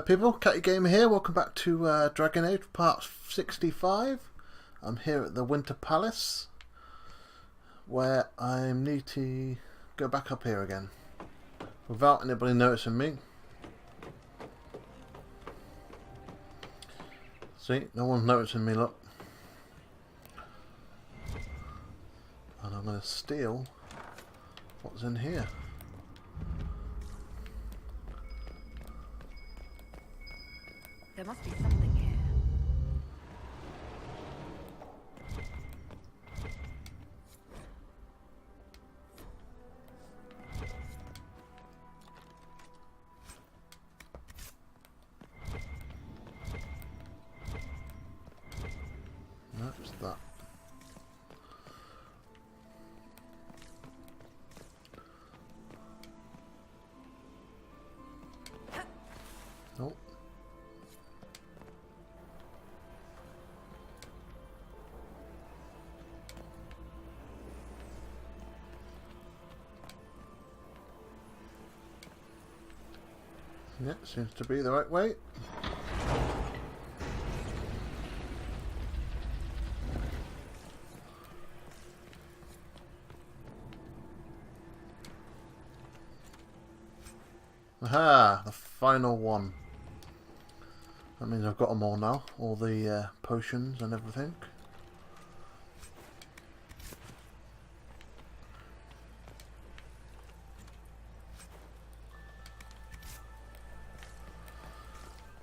People, Catty Gamer here. Welcome back to Dragon Age Part 65. I'm here at the Winter Palace, where I need to go back up here again, without anybody noticing me. See, no one's noticing me, look. And I'm going to steal what's in here. There must be something here. That's that. Nope. Yeah, seems to be the right way. Aha! The final one. That means I've got them all now. All the potions and everything.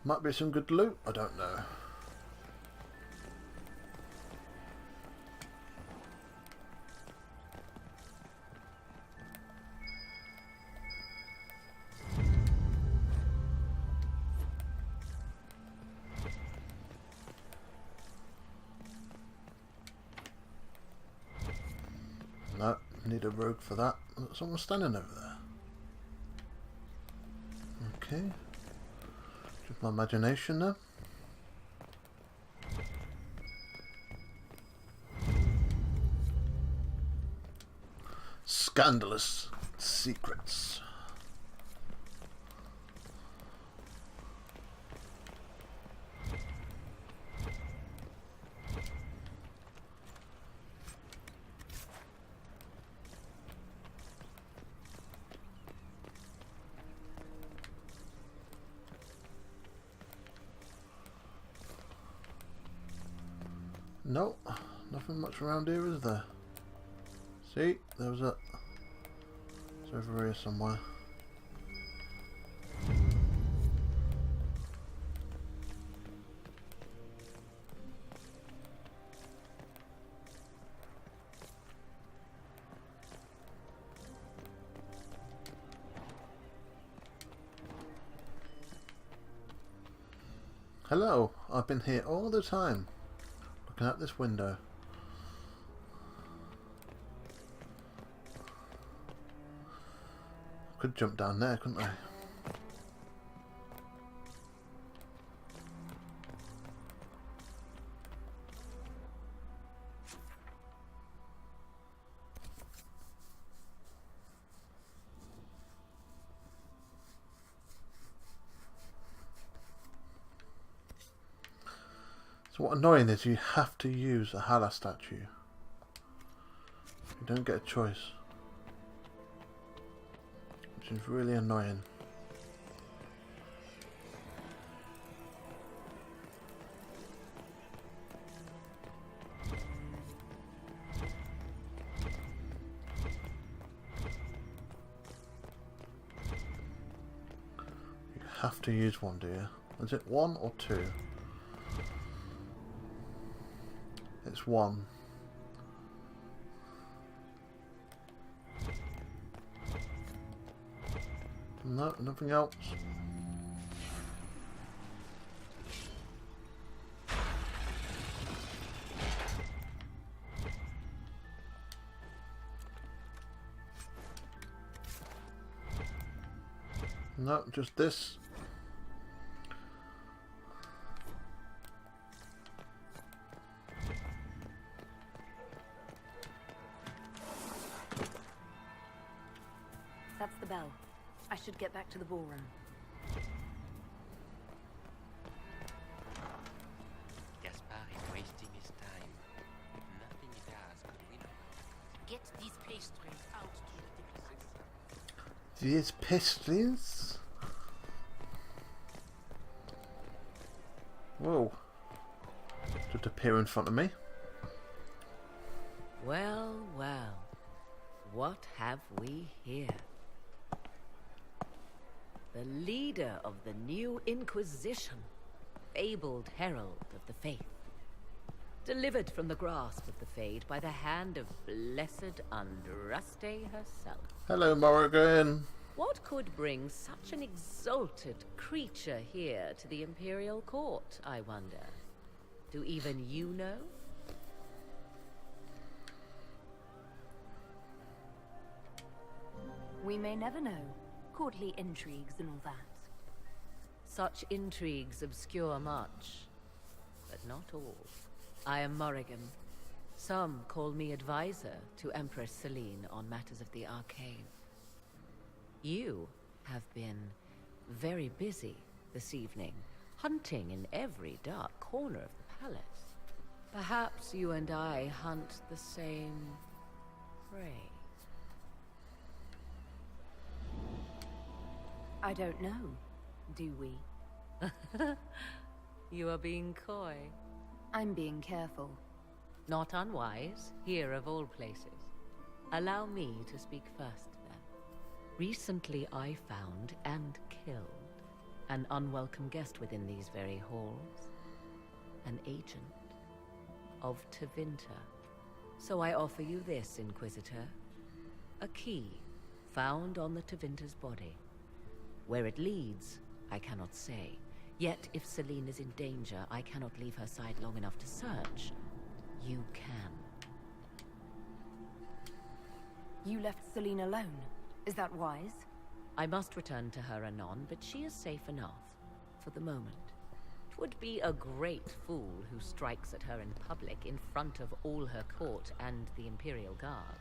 Might be some good loot, I don't know. No, need a rogue for that. Someone's standing over there. Okay. Just my imagination now. Scandalous secrets. No, nothing much around here, is there? See, there was a... It's over here somewhere. Hello, I've been here all the time. Looking out this window. Could jump down there, couldn't I? So what annoying is you have to use a Hala statue. You don't get a choice. Which is really annoying. You have to use one, do you? Is it one or two? It's one. No, nothing else. No, just this. That's the bell. I should get back to the ballroom. These pistols. Whoa. Just appear in front of me. Well, well. What have we here? The leader of the new Inquisition, fabled herald of the faith. Delivered from the grasp of the Fade by the hand of blessed Andraste herself. Hello, Morrigan. What could bring such an exalted creature here to the Imperial Court, I wonder? Do even you know? We may never know. Courtly intrigues and all that. Such intrigues obscure much, but not all. I am Morrigan. Some call me advisor to Empress Celine on matters of the arcane. You have been very busy this evening, hunting in every dark corner of the palace. Perhaps you and I hunt the same prey. I don't know. Do we? You are being coy. I'm being careful. Not unwise, here of all places. Allow me to speak first, then. Recently I found and killed an unwelcome guest within these very halls. An agent of Tevinter. So I offer you this, Inquisitor. A key found on the Tevinter's body. Where it leads, I cannot say. Yet, if Celine is in danger, I cannot leave her side long enough to search. You can. You left Celine alone. Is that wise? I must return to her anon, but she is safe enough. For the moment. 'Twould be a great fool who strikes at her in public in front of all her court and the Imperial Guard.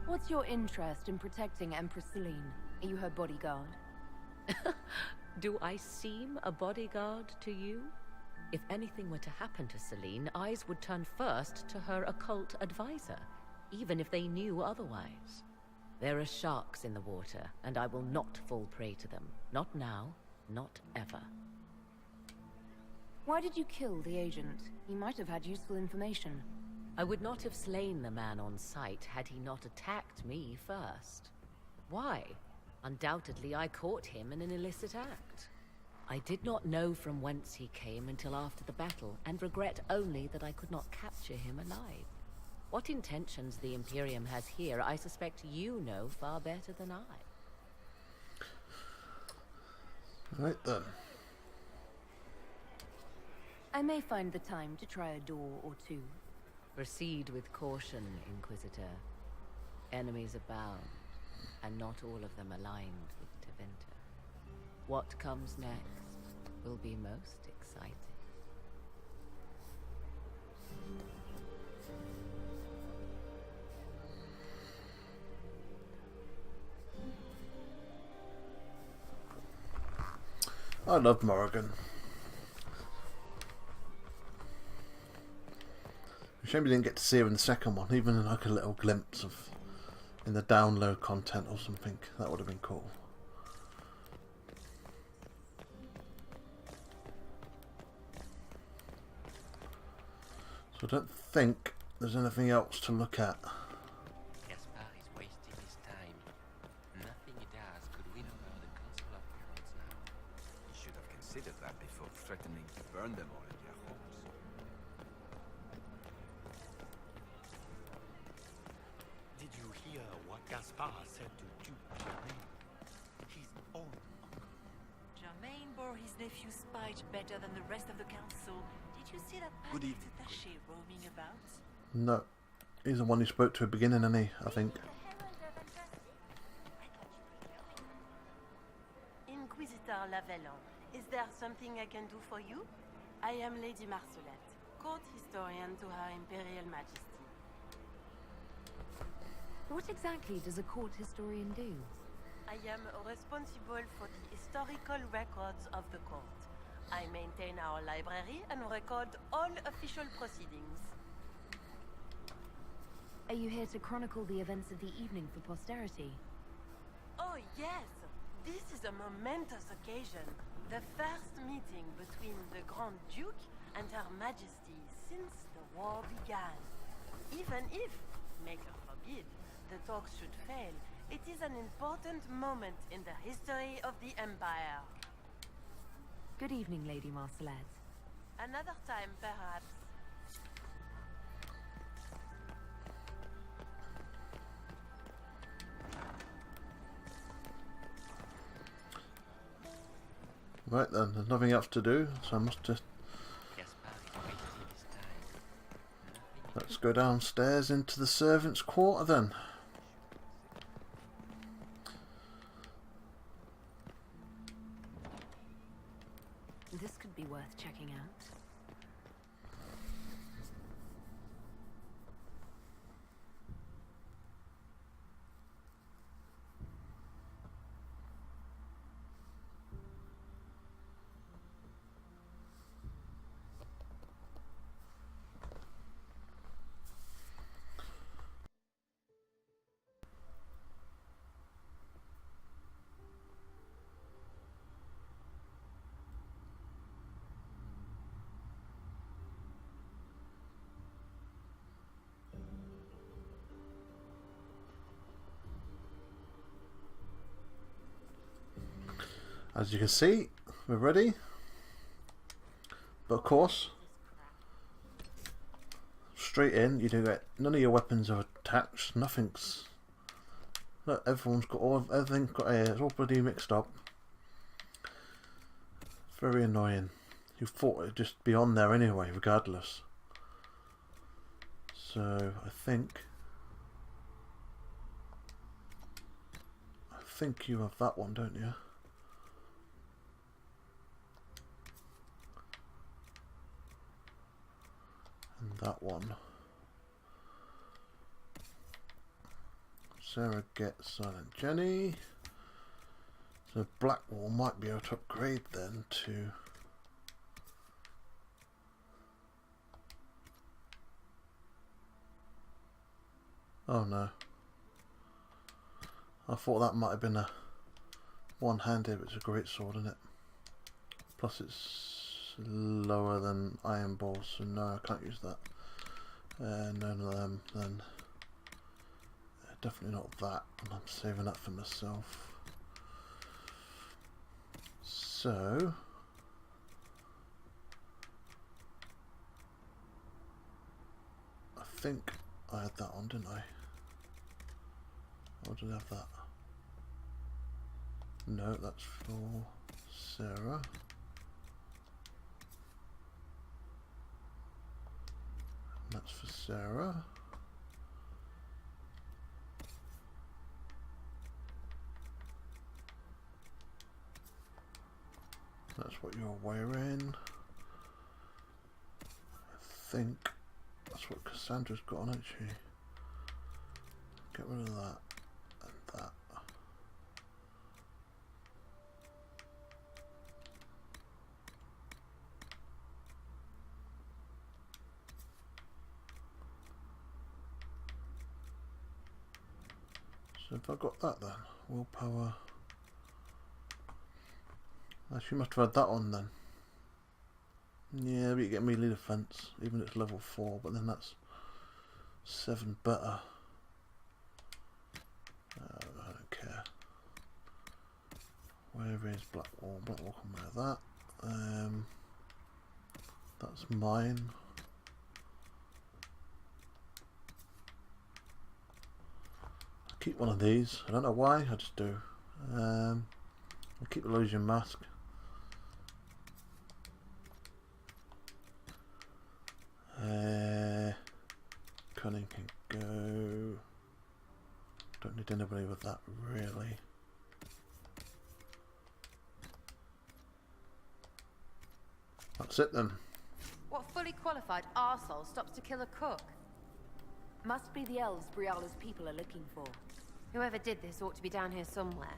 What's your interest in protecting Empress Celine? Are you her bodyguard? Do I seem a bodyguard to you? If anything were to happen to Celine, eyes would turn first to her occult advisor, even if they knew otherwise. There are sharks in the water, and I will not fall prey to them. Not now, not ever. Why did you kill the agent? He might have had useful information. I would not have slain the man on sight had he not attacked me first. Why? Undoubtedly I caught him in an illicit act. I did not know from whence he came until after the battle, and regret only that I could not capture him alive. What intentions the Imperium has here, I suspect you know far better than I. Right then. I may find the time to try a door or two. Proceed with caution, Inquisitor. Enemies abound, and not all of them aligned with Tevinter. What comes next will be most exciting. I love Morrigan. Shame we didn't get to see her in the second one, even in like a little glimpse of in the download content or something. That would have been cool. So I don't think there's anything else to look at. Gaspar is wasting his time. Nothing he does could win over the Council of Heralds now. You should have considered that before threatening to burn them all in their homes. Did you hear what Gaspar said to Duke Germain? His own uncle. Germain bore his nephew's spite better than the rest of the council. Did you see that Good panicked evening. attaché roaming about? No. He's the one who spoke to at the beginning, isn't he? I think. Inquisitor Lavellan, is there something I can do for you? I am Lady Marcelette, court historian to Her Imperial Majesty. What exactly does a court historian do? I am responsible for the historical records of the court. I maintain our library and record all official proceedings. Are you here to chronicle the events of the evening for posterity? Oh, yes. This is a momentous occasion. The first meeting between the Grand Duke and Her Majesty since the war began. Even if, Maker forbid, the talks should fail, it is an important moment in the history of the Empire. Good evening, Lady Marcelette. Another time, perhaps. Right then, there's nothing else to do, so I must just... Gaspar is wasting his time. Let's go downstairs into the servants' quarter then. This could be worth checking out. As you can see, we're ready. But of course, straight in, you do get none of your weapons are attached. Nothing's. Look, everyone's got everything's got air. It's all bloody mixed up. Very annoying. You thought it'd just be on there anyway, regardless. So I think you have that one, don't you? And that one. Sarah gets Silent Jenny. So Blackwall might be able to upgrade then to... Oh no. I thought that might have been a one-handed, but it's a great sword, isn't it? Plus it's lower than iron balls, so no, I can't use that. None of them, then definitely not that, and I'm saving that for myself. So I think I had that on, didn't I? Or did I have that? No, that's for Sarah. That's for Sarah. That's what you're wearing. I think that's what Cassandra's got on, hasn't she? Get rid of that and that. So if I got that then, willpower. She must have had that on then. Yeah, but you get melee defense, even if it's level 4, but then that's 7 better. I don't care. Where is Blackwall? Blackwall can wear that. That's mine. I keep one of these. I don't know why, I just do. I'll keep the illusion mask. Cunning can go. Don't need anybody with that really. That's it then. What fully qualified arsehole stops to kill a cook? Must be the elves Briala's people are looking for. Whoever did this ought to be down here somewhere.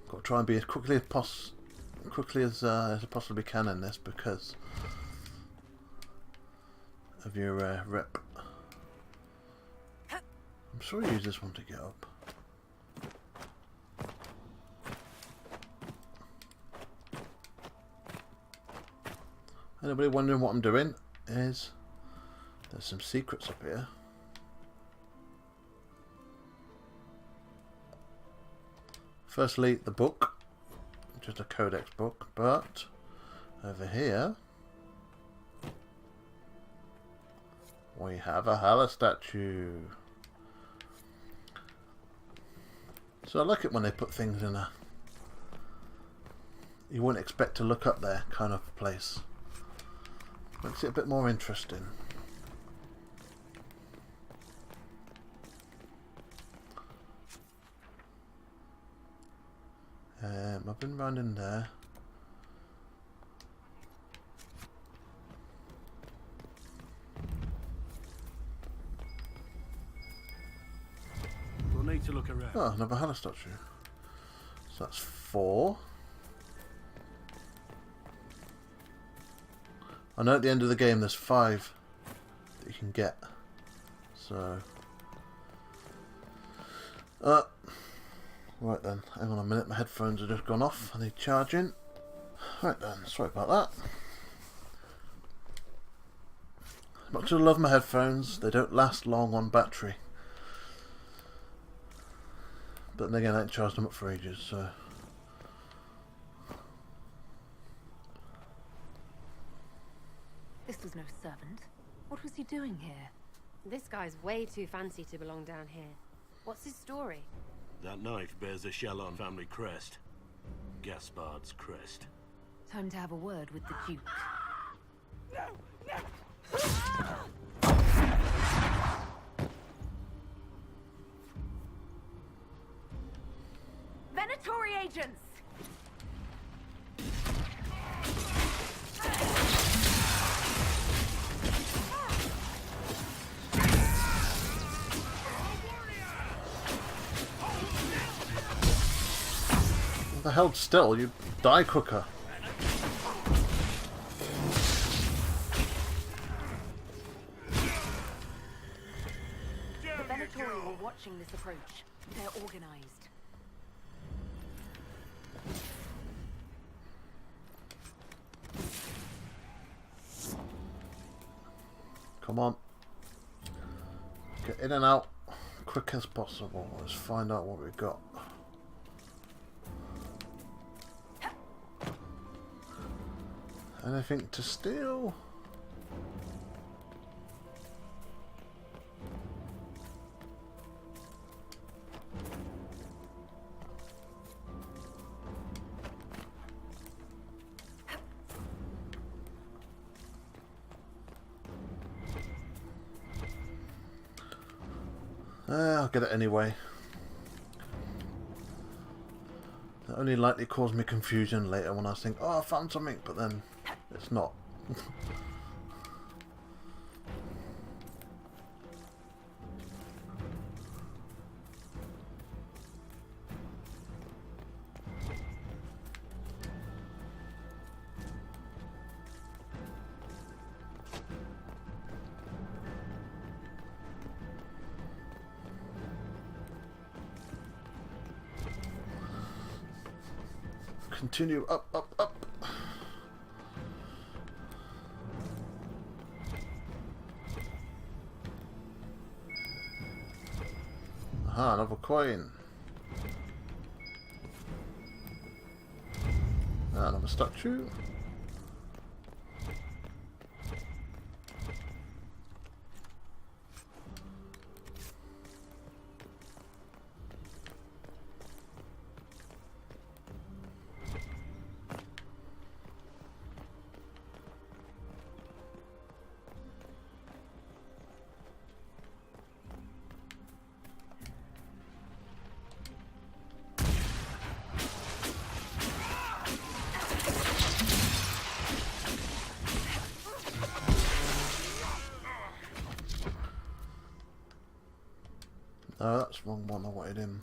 Got to try and be as quickly as I possibly can in this because of your rep. I'm sure you use this one to get up. Anybody wondering what I'm doing? There's some secrets up here. Firstly, the book, just a codex book, but over here we have a Hala statue. So I like it when they put things in a you wouldn't expect to look up there kind of place. Makes it a bit more interesting. I've been round in there. We'll need to look around. Oh, another Hala statue. So that's 4. I know at the end of the game there's 5 that you can get. So right then, hang on a minute, my headphones have just gone off, I need charging. Right then, sorry about that. As much as I love my headphones, they don't last long on battery. But then again, I ain't charged them up for ages, so... This was no servant. What was he doing here? This guy's way too fancy to belong down here. What's his story? That knife bears a Shallon family crest. Gaspard's crest. Time to have a word with the Duke. Venatori agents! The held still, you die quicker. The Venatori are watching this approach. They're organized. Come on. Get in and out quick as possible. Let's find out what we've got. Anything to steal? I'll get it anyway. That only likely cause me confusion later when I think, oh, I found something, but then it's not. Continue up, up, up. Aha, another coin. Another statue. No, that's the wrong one. I wanted him.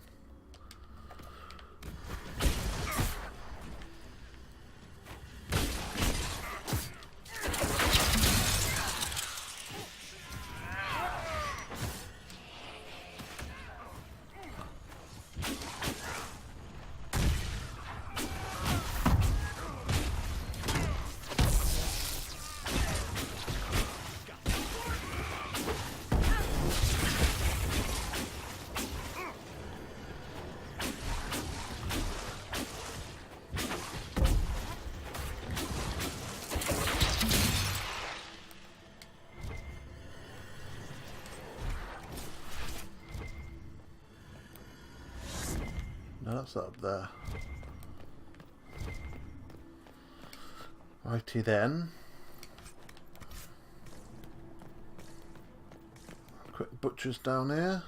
That's up there. Righty then. Quick butchers down here.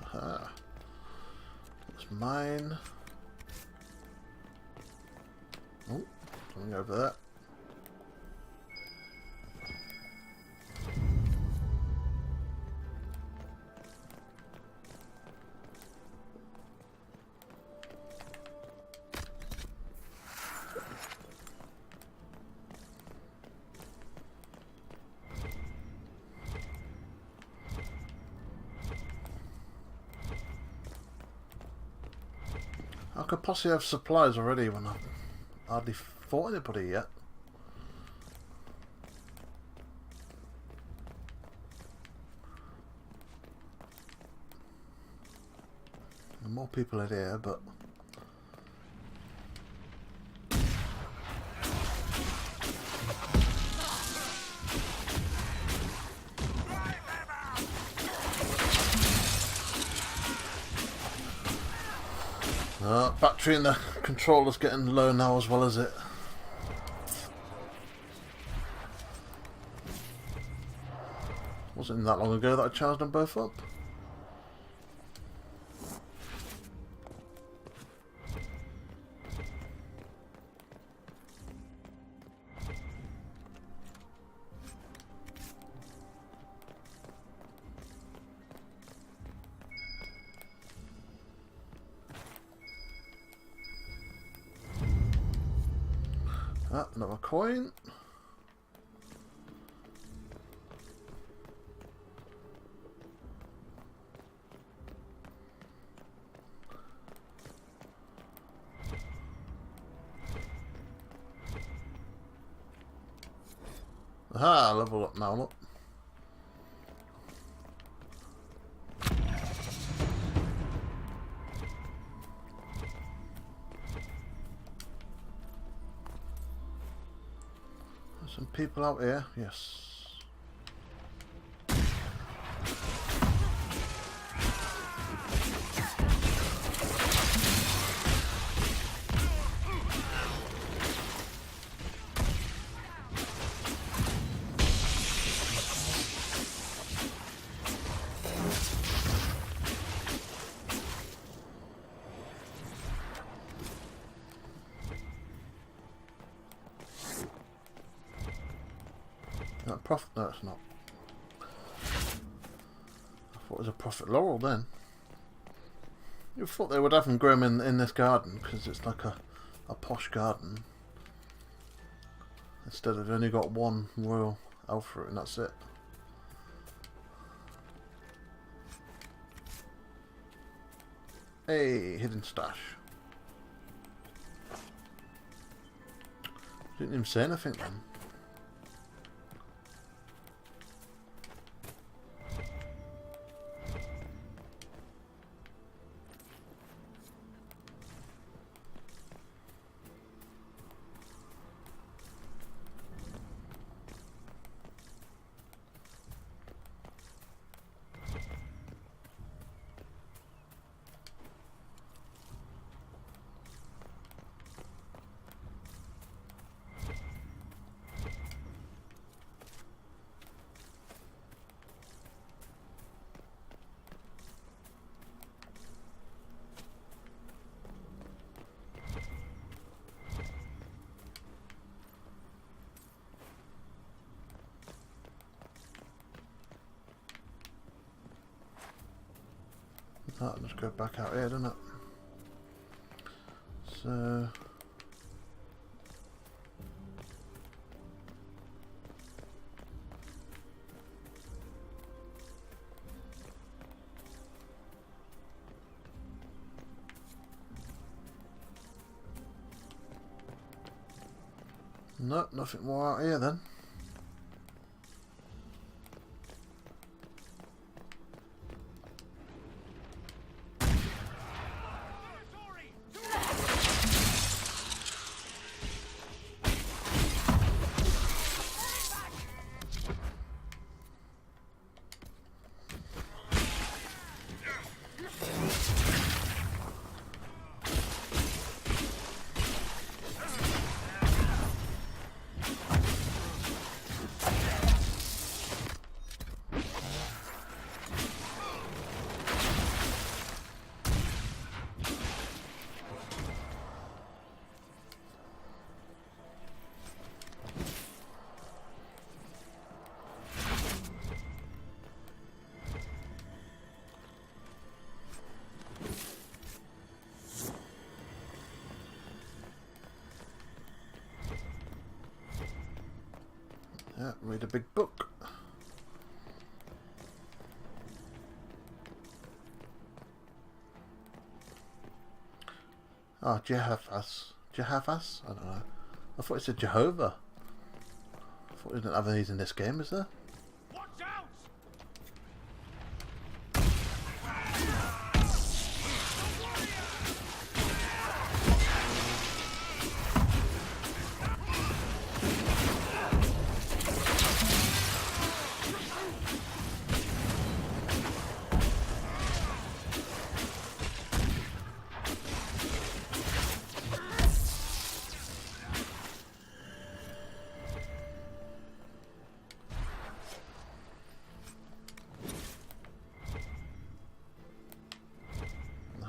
Aha. That's mine. Oh, something over there. I could possibly have supplies already when I've hardly fought anybody yet. There are more people in here, but battery in the controller's getting low now as well as it. Wasn't that long ago that I charged them both up. Ah, another coin. Aha, level up now, look. Some people out here, yes. Prophet? No, it's not. I thought it was a prophet laurel then. You thought they would have them grow them in this garden because it's like a posh garden. Instead, they've only got one royal elf fruit and that's it. Hey, hidden stash. Didn't even say anything then. That'll just go back out here, doesn't it? So no, nothing more out here then. Yeah, read a big book. Oh, Jehovah's. Jehovah's? I don't know. I thought it said Jehovah. I thought we didn't have these in this game, is there? Watch out!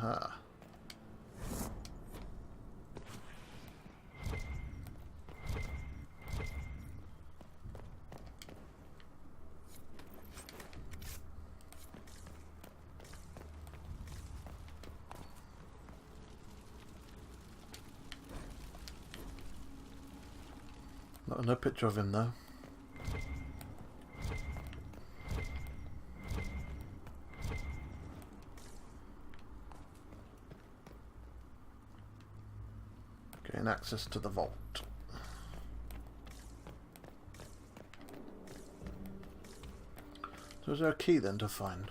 Aha. No picture of him though. Gain access to the vault. So is there a key then to find?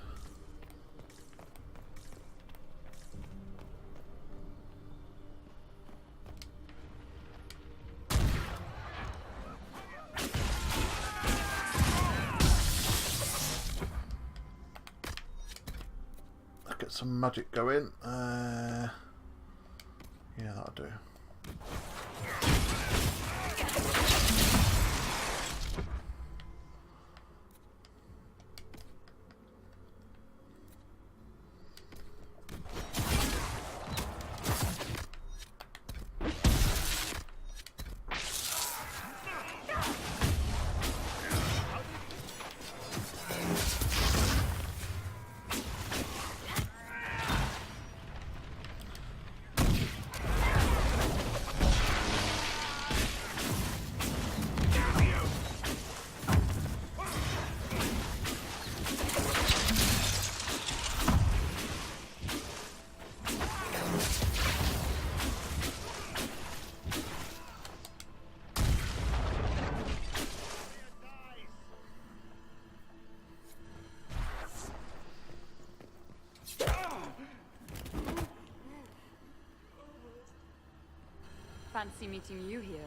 Let's get some magic going. Yeah, that'll do. Fancy meeting you here.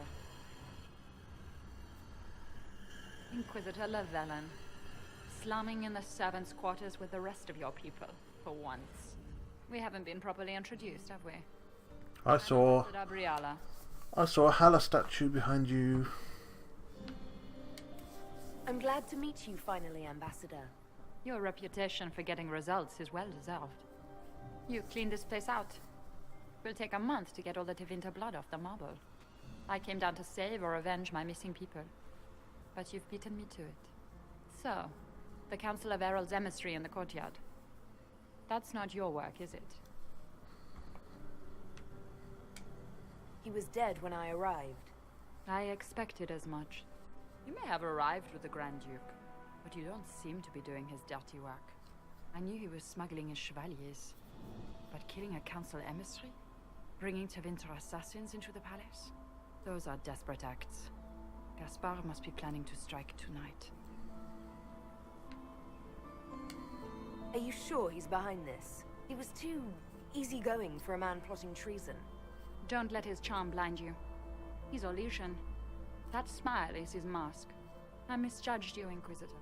Inquisitor Llewellyn, slumming in the servants' quarters with the rest of your people, for once. We haven't been properly introduced, have we? I saw Ambassador Briala. a Halla statue behind you. I'm glad to meet you finally, Ambassador. Your reputation for getting results is well deserved. You cleaned this place out. Will take a month to get all the Tevinter blood off the marble. I came down to save or avenge my missing people. But you've beaten me to it. So, the Council of Errol's emissary in the courtyard. That's not your work, is it? He was dead when I arrived. I expected as much. You may have arrived with the Grand Duke, but you don't seem to be doing his dirty work. I knew he was smuggling his chevaliers. But killing a council emissary? Bringing Tevinter assassins into the palace? Those are desperate acts. Gaspard must be planning to strike tonight. Are you sure he's behind this? He was too easygoing for a man plotting treason. Don't let his charm blind you. He's Orlesian. That smile is his mask. I misjudged you, Inquisitor.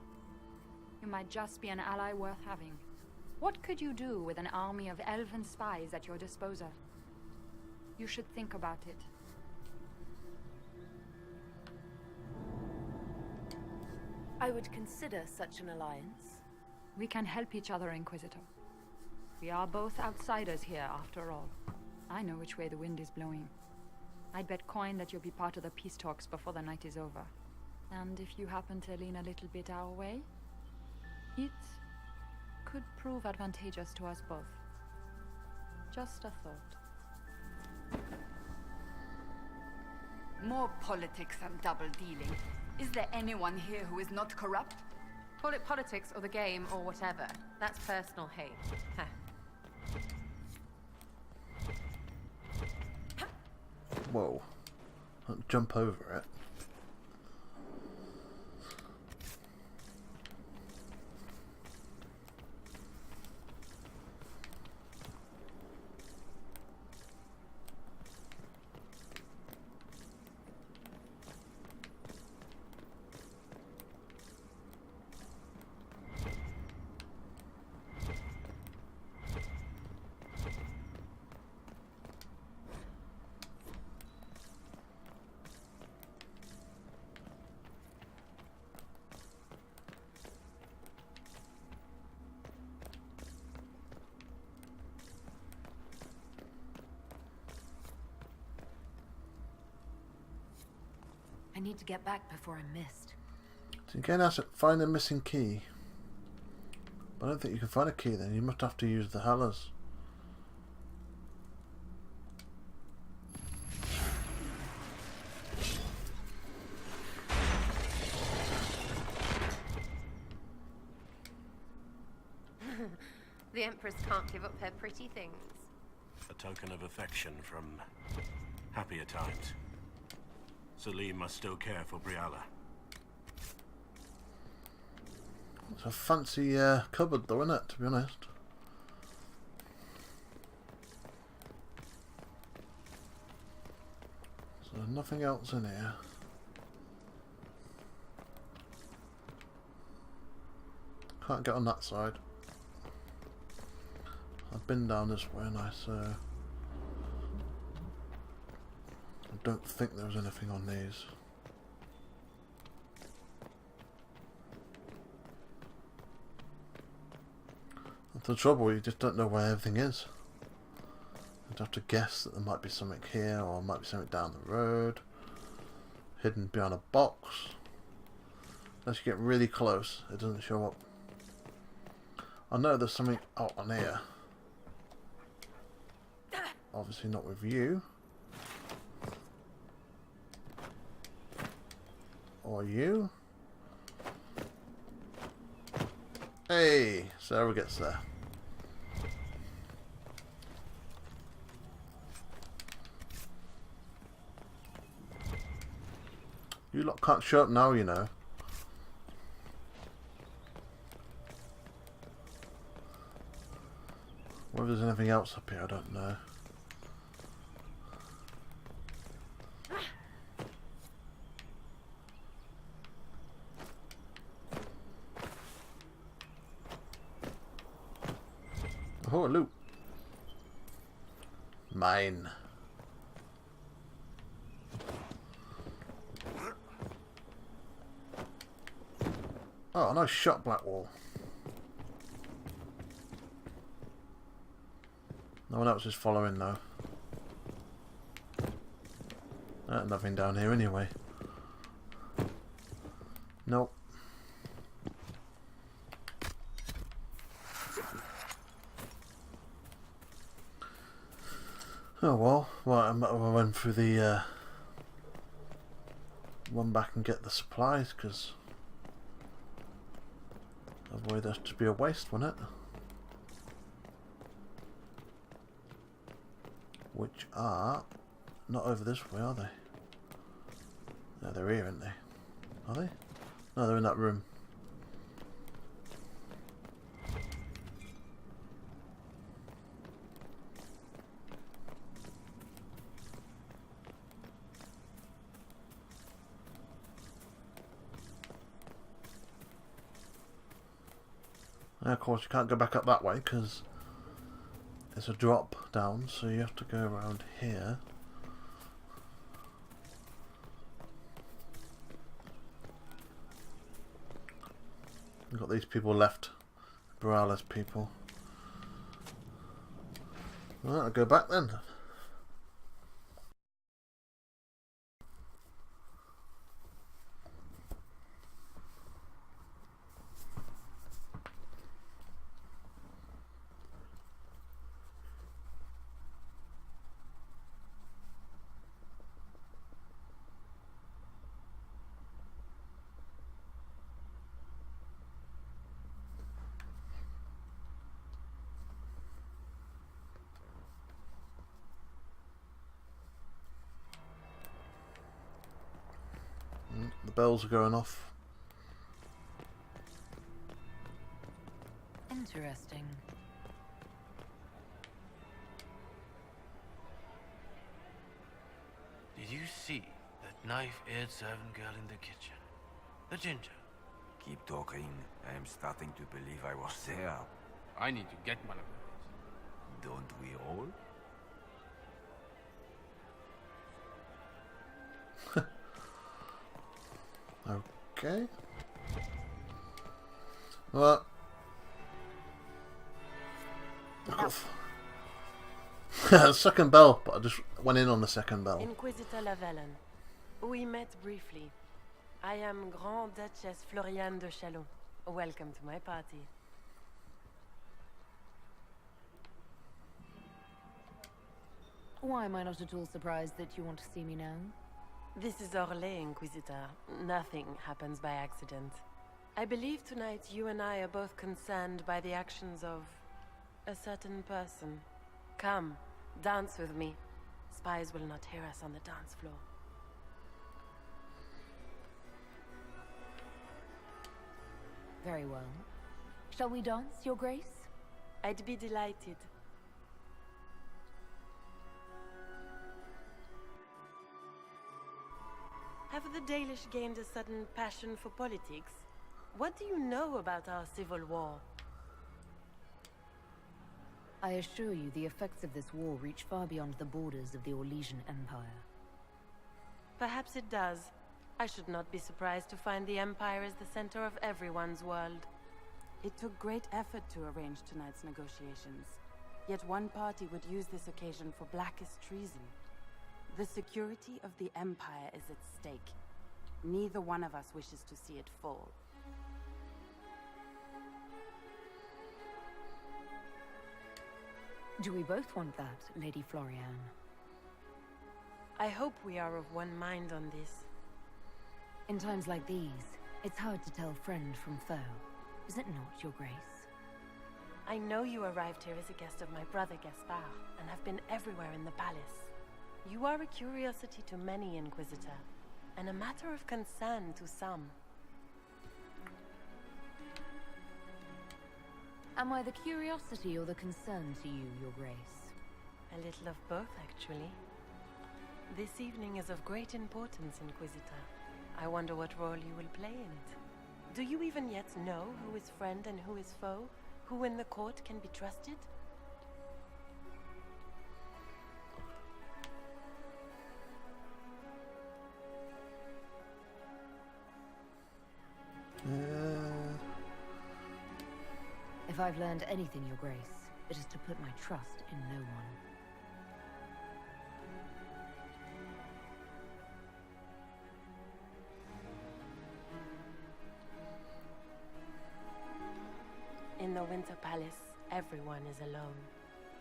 You might just be an ally worth having. What could you do with an army of elven spies at your disposal? You should think about it. I would consider such an alliance. We can help each other, Inquisitor. We are both outsiders here, after all. I know which way the wind is blowing. I'd bet coin that you'll be part of the peace talks before the night is over. And if you happen to lean a little bit our way, it could prove advantageous to us both. Just a thought. More politics and double-dealing. Is there anyone here who is not corrupt? Call it politics or the game or whatever. That's personal hate. Heh. Whoa. Don't jump over it. I need to get back before I'm missed. So you can ask it, find the missing key. But I don't think you can find a key then. You must have to use the hellers. The Empress can't give up her pretty things. A token of affection from happier times. Selim must still care for Briala. It's a fancy cupboard though, isn't it, to be honest? So there's nothing else in here. Can't get on that side. I've been down this way and I don't think there was anything on these. That's the trouble, you just don't know where everything is. You'd have to guess that there might be something here or might be something down the road. Hidden behind a box. Unless you get really close, it doesn't show up. I know there's something out on here. Obviously not with you. Or you. Hey, Sarah gets there. You lot can't show up now, you know. Whether there's anything else up here, I don't know. Oh, loot. Mine. Oh, nice shot, Blackwall. No one else is following though. Nothing down here anyway. Nope. Oh well, I might have went through the run back and get the supplies, because otherwise that'd just be a waste, wouldn't it? Which are not over this way, are they? No, they're here, aren't they? Are they? No, they're in that room. And of course you can't go back up that way because it's a drop down, so you have to go around here. We've got these people left. Briala's people. Right, I'll go back then. The bells are going off. Interesting. Did you see that knife-eared servant girl in the kitchen? The ginger. Keep talking. I am starting to believe I was there. I need to get one of those. Don't we all? Okay. Well, second bell, but I just went in on the second bell. Inquisitor Lavellen. We met briefly. I am Grand Duchess Floriane de Chalon. Welcome to my party. Why am I not at all surprised that you want to see me now? This is Orlais, Inquisitor. Nothing happens by accident. I believe tonight you and I are both concerned by the actions of a certain person. Come, dance with me. Spies will not hear us on the dance floor. Very well. Shall we dance, Your Grace? I'd be delighted. Have the Dalish gained a sudden passion for politics? What do you know about our civil war? I assure you the effects of this war reach far beyond the borders of the Orlesian Empire. Perhaps it does. I should not be surprised to find the Empire is the center of everyone's world. It took great effort to arrange tonight's negotiations. Yet one party would use this occasion for blackest treason. The security of the Empire is at stake. Neither one of us wishes to see it fall. Do we both want that, Lady Floriane? I hope we are of one mind on this. In times like these, it's hard to tell friend from foe. Is it not, Your Grace? I know you arrived here as a guest of my brother Gaspard, and have been everywhere in the palace. You are a curiosity to many, Inquisitor, and a matter of concern to some. Am I the curiosity or the concern to you, Your Grace? A little of both, actually. This evening is of great importance, Inquisitor. I wonder what role you will play in it. Do you even yet know who is friend and who is foe? Who in the court can be trusted? If I've learned anything, Your Grace, it is to put my trust in no one. In the Winter Palace, everyone is alone.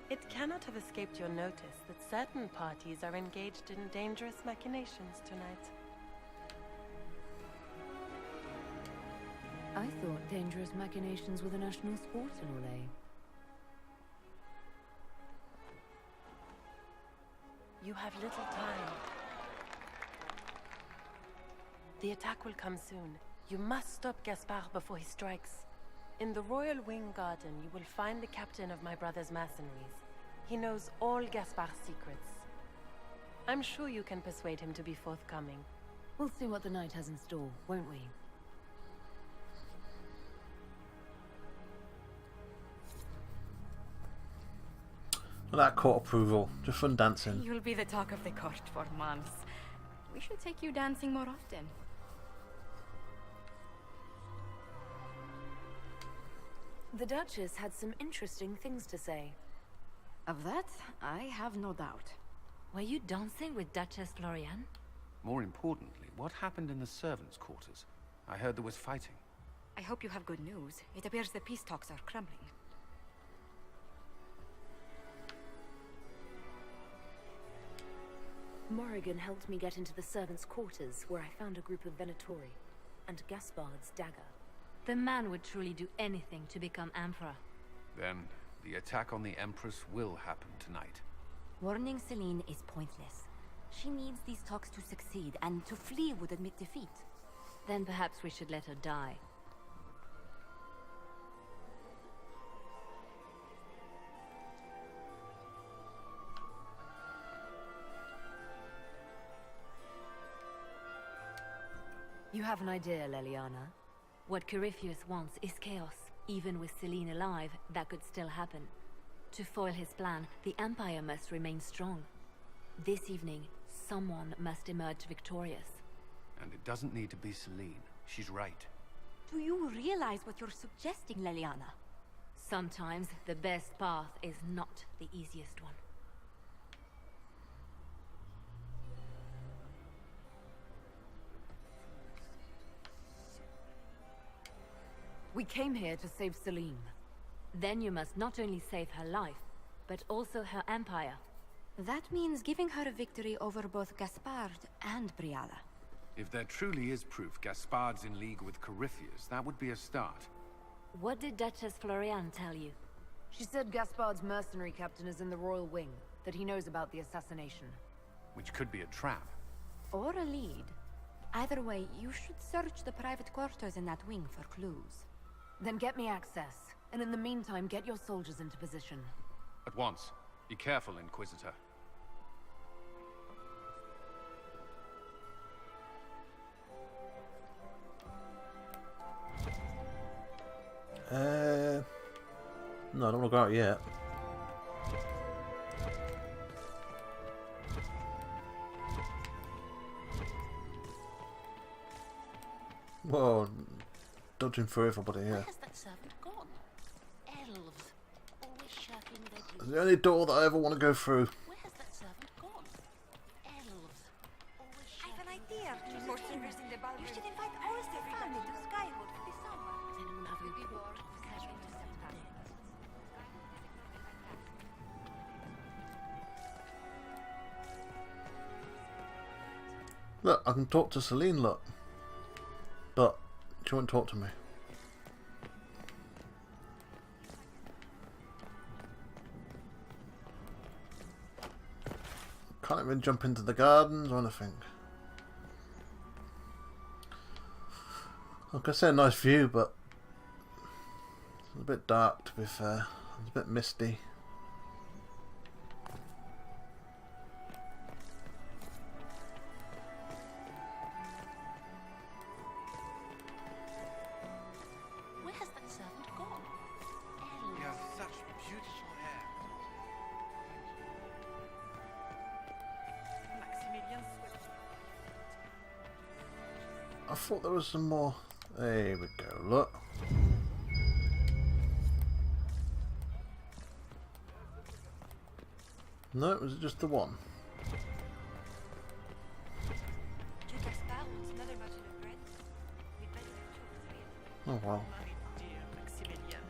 It cannot have escaped your notice that certain parties are engaged in dangerous machinations tonight. I thought dangerous machinations were the national sport in Orlais. You have little time. The attack will come soon. You must stop Gaspard before he strikes. In the Royal Wing Garden, you will find the captain of my brother's mercenaries. He knows all Gaspard's secrets. I'm sure you can persuade him to be forthcoming. We'll see what the night has in store, won't we? That court approval, just fun dancing. You'll be the talk of the court for months. We should take you dancing more often. The Duchess had some interesting things to say. Of that, I have no doubt. Were you dancing with Duchess Floriane? More importantly, what happened in the servants' quarters? I heard there was fighting. I hope you have good news. It appears the peace talks are crumbling. Morrigan helped me get into the servants' quarters, where I found a group of Venatori, and Gaspard's dagger. The man would truly do anything to become Emperor. Then, the attack on the Empress will happen tonight. Warning Celine is pointless. She needs these talks to succeed, and to flee would admit defeat. Then perhaps we should let her die. You have an idea, Leliana? What Corypheus wants is chaos. Even with Celine alive, that could still happen. To foil his plan, the Empire must remain strong. This evening, someone must emerge victorious. And it doesn't need to be Celine. She's right. Do you realize what you're suggesting, Leliana? Sometimes the best path is not the easiest one. We came here to save Celine. Then you must not only save her life, but also her empire. That means giving her a victory over both Gaspard and Briala. If there truly is proof Gaspard's in league with Corypheus, that would be a start. What did Duchess Floriane tell you? She said Gaspard's mercenary captain is in the royal wing, that he knows about the assassination. Which could be a trap. Or a lead. Either way, you should search the private quarters in that wing for clues. Then get me access, and in the meantime, get your soldiers into position. At once. Be careful, Inquisitor. No, I don't want to go out yet. Whoa, dodging through everybody here. Where has that servant gone? Elves, always shirking their duty. It's the only door that I ever want to go through. Where has that servant gone? Elves, always shirking. I have an idea. For service in the ballroom. You should invite all of the family to Skywood this summer. Does anyone have a report? Look, I can talk to Celine, look. But she won't talk to me. Can't even jump into the gardens or anything. Like I said, nice view, but it's a bit dark to be fair. It's a bit misty. Where has that servant gone? Elves. You have such beautiful hair. Maximilian Swift. I thought there was some more. There we go, look. No, it was just the one. Duke Gaspard wants another bottle of bread. We'd better have 2 or 3 of them. Oh well. My dear Maximilian,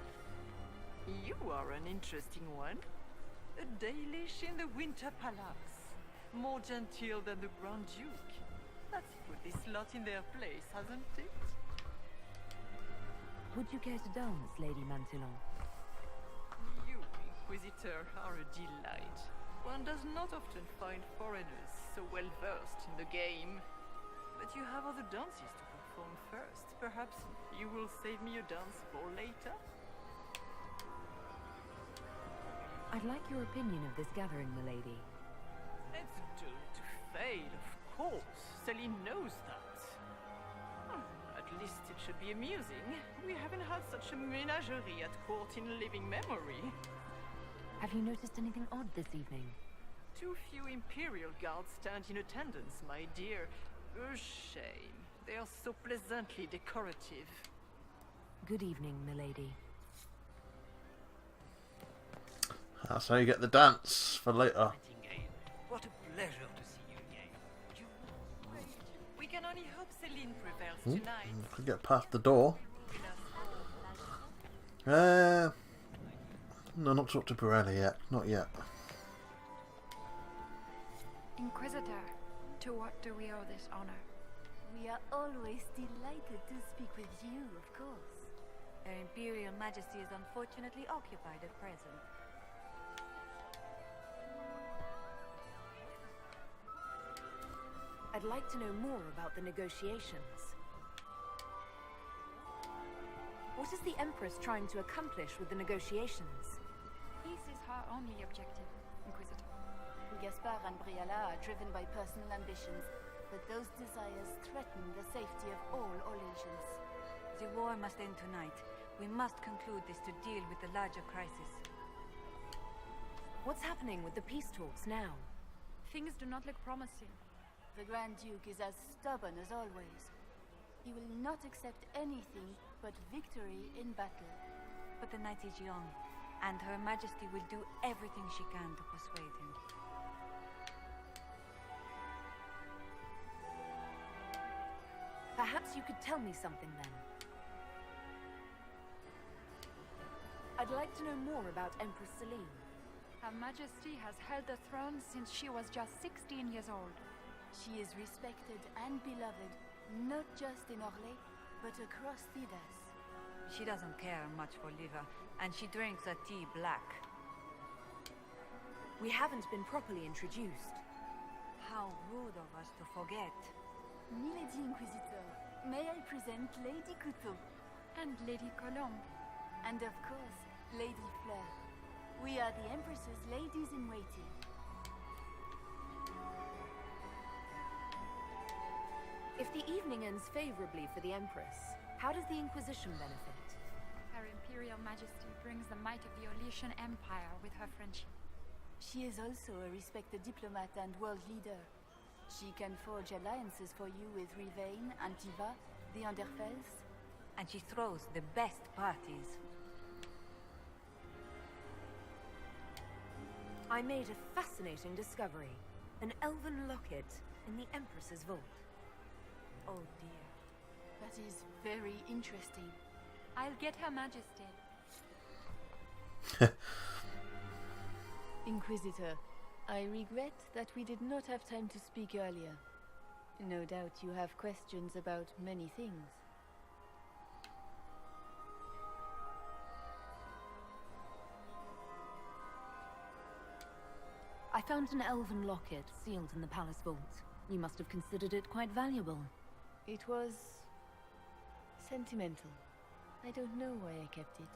you are an interesting one. A Dalish in the Winter Palace. More genteel than the Grand Duke. That's put this lot in their place, hasn't it? Would you care to dance, Lady Mantillon? You, Inquisitor, are a delight. One does not often find foreigners so well versed in the game. But you have other dances to perform first. Perhaps you will save me a dance for later? I'd like your opinion of this gathering, milady. It's doomed to fail, of course. Celine knows that. At least it should be amusing. We haven't had such a menagerie at court in living memory. Have you noticed anything odd this evening? Too few Imperial guards stand in attendance, my dear. A shame. They are so pleasantly decorative. Good evening, milady. That's how you get the dance for later. What a pleasure to see you again. We can only hope Celine prevails Ooh, tonight. could get past the door. No, not talk to Pirelli yet. Not yet. Inquisitor, to what do we owe this honor? We are always delighted to speak with you, of course. Her Imperial Majesty is unfortunately occupied at present. I'd like to know more about the negotiations. What is the Empress trying to accomplish with the negotiations? Peace is her only objective, Inquisitor. Gaspard and Briala are driven by personal ambitions, but those desires threaten the safety of all Orlesians. The war must end tonight. We must conclude this to deal with the larger crisis. What's happening with the peace talks now? Things do not look promising. The Grand Duke is as stubborn as always. He will not accept anything but victory in battle. But the night is young, and Her Majesty will do everything she can to persuade him. Perhaps you could tell me something then. I'd like to know more about Empress Celine. Her Majesty has held the throne since she was just 16 years old. She is respected and beloved, not just in Orlais, but across Thedas. She doesn't care much for liver, and she drinks her tea black. We haven't been properly introduced. How rude of us to forget. Milady Inquisitor, may I present Lady Couteau? And Lady Colombe. And of course, Lady Fleur. We are the Empress's ladies-in-waiting. If the evening ends favorably for the Empress, how does the Inquisition benefit? Her Imperial Majesty brings the might of the Orlesian Empire with her friendship. She is also a respected diplomat and world leader. She can forge alliances for you with Rivain, Antiva, the Underfels. And she throws the best parties. I made a fascinating discovery. An elven locket in the Empress's vault. Oh dear. That is very interesting. I'll get Her Majesty. Inquisitor, I regret that we did not have time to speak earlier. No doubt you have questions about many things. I found an elven locket sealed in the palace vault. You must have considered it quite valuable. It was sentimental. I don't know why I kept it.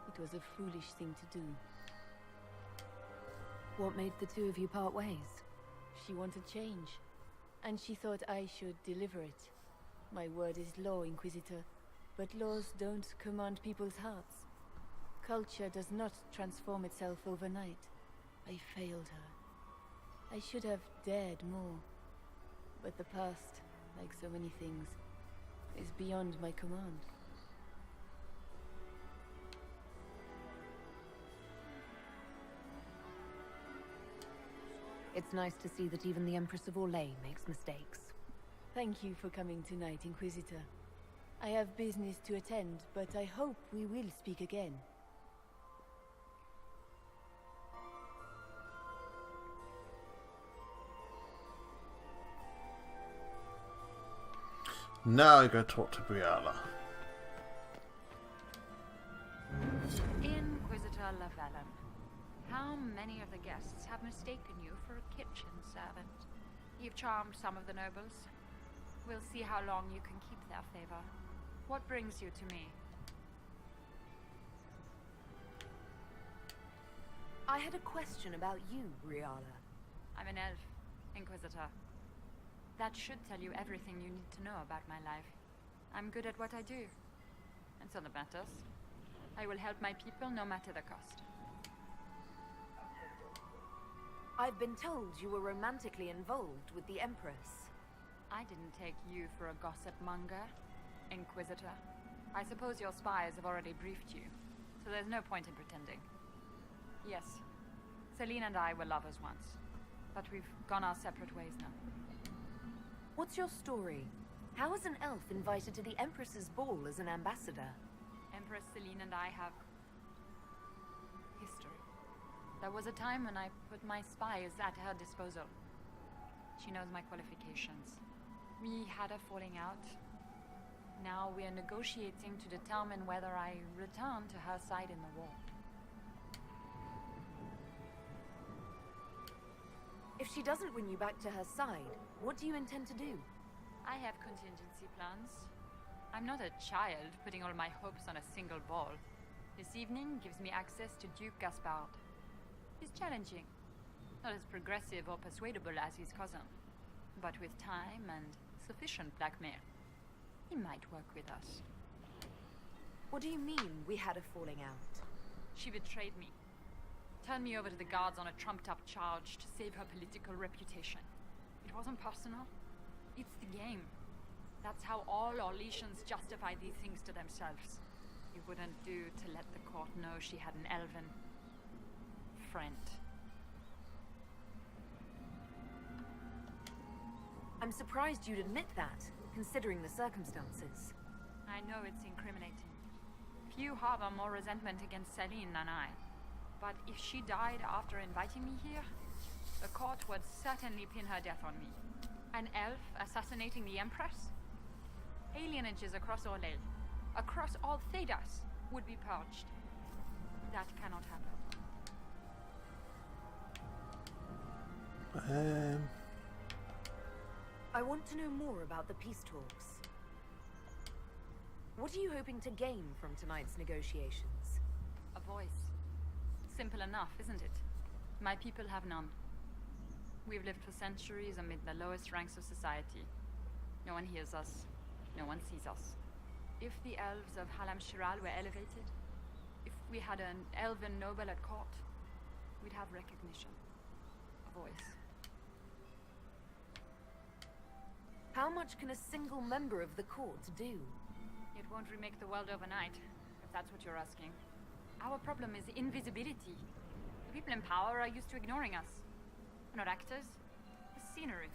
It was a foolish thing to do. What made the two of you part ways? She wanted change, and she thought I should deliver it. My word is law, Inquisitor, but laws don't command people's hearts. Culture does not transform itself overnight. I failed her. I should have dared more. But the past, like so many things, is beyond my command. It's nice to see that even the Empress of Orlais makes mistakes. Thank you for coming tonight, Inquisitor. I have business to attend, but I hope we will speak again. Now I go talk to Briala. Inquisitor Lavalin, how many of the guests have mistaken you for a kitchen servant? You've charmed some of the nobles. We'll see how long you can keep their favor. What brings you to me? I had a question about you, Briala. I'm an elf, Inquisitor. That should tell you everything you need to know about my life. I'm good at what I do. And so that matters. I will help my people no matter the cost. I've been told you were romantically involved with the Empress. I didn't take you for a gossip monger, Inquisitor. I suppose your spies have already briefed you, so there's no point in pretending. Yes, Celine and I were lovers once, but we've gone our separate ways now. What's your story? How is an elf invited to the Empress's ball as an ambassador? Empress Celine and I have history. There was a time when I put my spies at her disposal. She knows my qualifications. We had a falling out. Now we are negotiating to determine whether I return to her side in the war. If she doesn't win you back to her side, what do you intend to do? I have contingency plans. I'm not a child putting all my hopes on a single ball. This evening gives me access to Duke Gaspard. He's challenging. Not as progressive or persuadable as his cousin. But with time and sufficient blackmail, he might work with us. What do you mean, we had a falling out? She betrayed me. Turned me over to the guards on a trumped-up charge to save her political reputation. It wasn't personal. It's the game. That's how all Orlesians justify these things to themselves. It wouldn't do to let the court know she had an elven friend. I'm surprised you'd admit that, considering the circumstances. I know it's incriminating. Few harbor more resentment against Celine than I. But if she died after inviting me here, the court would certainly pin her death on me. An elf assassinating the Empress? Alienages across Orlais, across all Thedas, would be purged. That cannot happen. I want to know more about the peace talks. What are you hoping to gain from tonight's negotiations? A voice. Simple enough, isn't it? My people have none. We've lived for centuries amid the lowest ranks of society. No one hears us. No one sees us. If the elves of Halam Shiral were elevated, if we had an elven noble at court, we'd have recognition. A voice. How much can a single member of the court do? It won't remake the world overnight, if that's what you're asking. Our problem is invisibility. The people in power are used to ignoring us. We're not actors. It's scenery.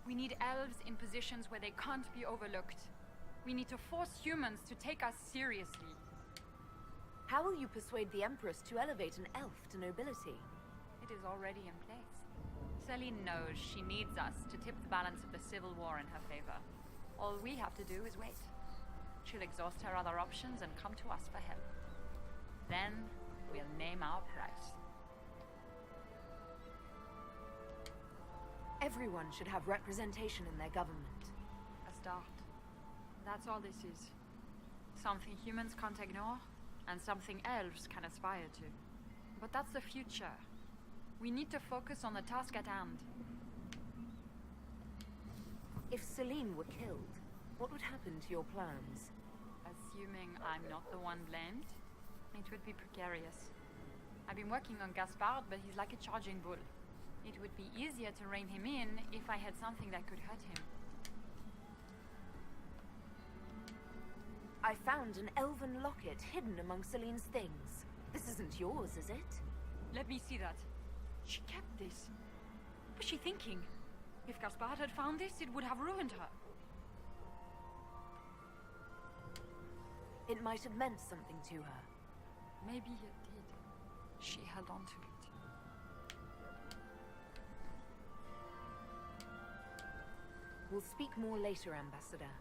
We need elves in positions where they can't be overlooked. We need to force humans to take us seriously. How will you persuade the Empress to elevate an elf to nobility? It is already in place. Celine knows she needs us to tip the balance of the civil war in her favor. All we have to do is wait. She'll exhaust her other options and come to us for help. Then, we'll name our price. Everyone should have representation in their government. A start. That's all this is. Something humans can't ignore, and something elves can aspire to. But that's the future. We need to focus on the task at hand. If Celine were killed, what would happen to your plans? Assuming I'm not the one blamed, it would be precarious. I've been working on Gaspard, but he's like a charging bull. It would be easier to rein him in if I had something that could hurt him. I found an elven locket hidden among Celine's things. This isn't yours, is it? Let me see that. She kept this. What was she thinking? If Gaspard had found this, it would have ruined her. It might have meant something to her. Maybe it did. She held on to it. We'll speak more later, Ambassador.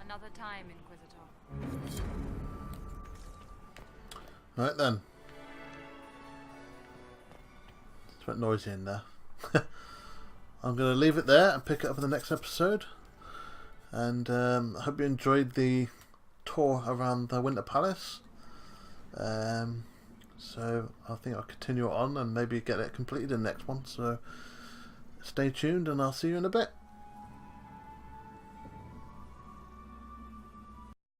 Another time, Inquisitor. Right then. It's a bit noisy in there. I'm going to leave it there and pick it up in the next episode. And I hope you enjoyed the tour around the Winter Palace. So I think I'll continue on and maybe get it completed in the next one. So stay tuned and I'll see you in a bit.